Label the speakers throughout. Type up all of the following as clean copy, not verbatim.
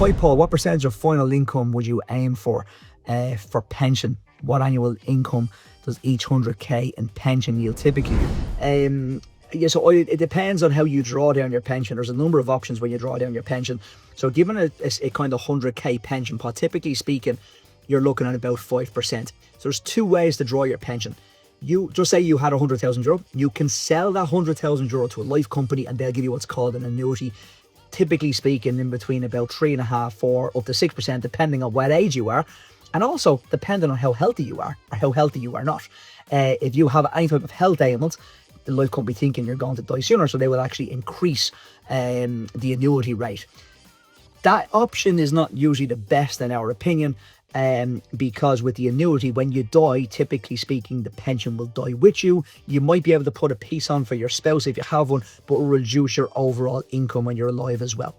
Speaker 1: Hi Paul, what percentage of final income would you aim for pension? What annual income does each 100k in pension yield typically? It depends on how you draw down your pension. There's a number of options when you draw down your pension. So given a kind of 100k pension pot, typically speaking, you're looking at about 5%. So there's two ways to draw your pension. You just say you had €100,000. You can sell that €100,000 to a life company and they'll give you what's called an annuity. Typically speaking, in between about 3.5%, 4%, up to 6%, depending on what age you are, and also depending on how healthy you are or how healthy you are not. If you have any type of health ailment, the life company thinking you're going to die sooner, so they will actually increase the annuity rate. That option is not usually the best in our opinion, because with the annuity, when you die, typically speaking, the pension will die with you. You might be able to put a piece on for your spouse if you have one, but it will reduce your overall income when you're alive as well.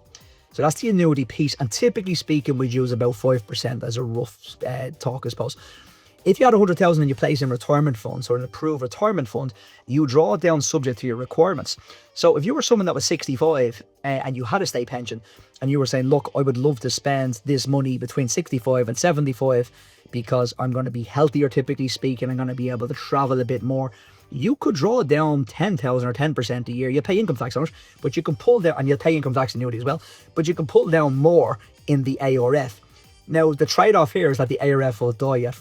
Speaker 1: So that's the annuity piece, and typically speaking, we'd use about 5% as a rough talk, I suppose. If you had 100,000 and you place in retirement funds or an approved retirement fund, you draw it down subject to your requirements. So if you were someone that was 65 and you had a state pension and you were saying, look, I would love to spend this money between 65 and 75 because I'm going to be healthier, typically speaking, I'm going to be able to travel a bit more, you could draw down 10,000 or 10% a year. You pay income tax on it, but you can pull down, and you'll pay income tax annuity as well, but you can pull down more in the ARF. Now, the trade-off here is that the ARF will die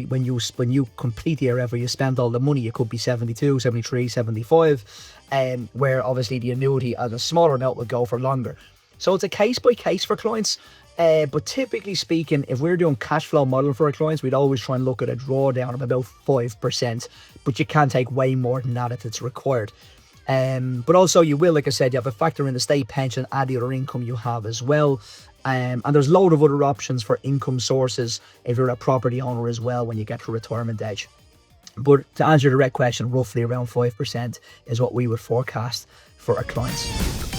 Speaker 1: when you complete the ARF, where you spend all the money. It could be 72, 73, 75, where obviously the annuity as a smaller note will go for longer. So it's a case by case for clients. But typically speaking, if we're doing cash flow modeling for our clients, we'd always try and look at a drawdown of about 5%, but you can take way more than that if it's required. But also you will, like I said, you have a factor in the state pension, add the other income you have as well. And there's a load of other options for income sources if you're a property owner as well when you get to retirement age. But to answer the direct question, roughly around 5% is what we would forecast for our clients.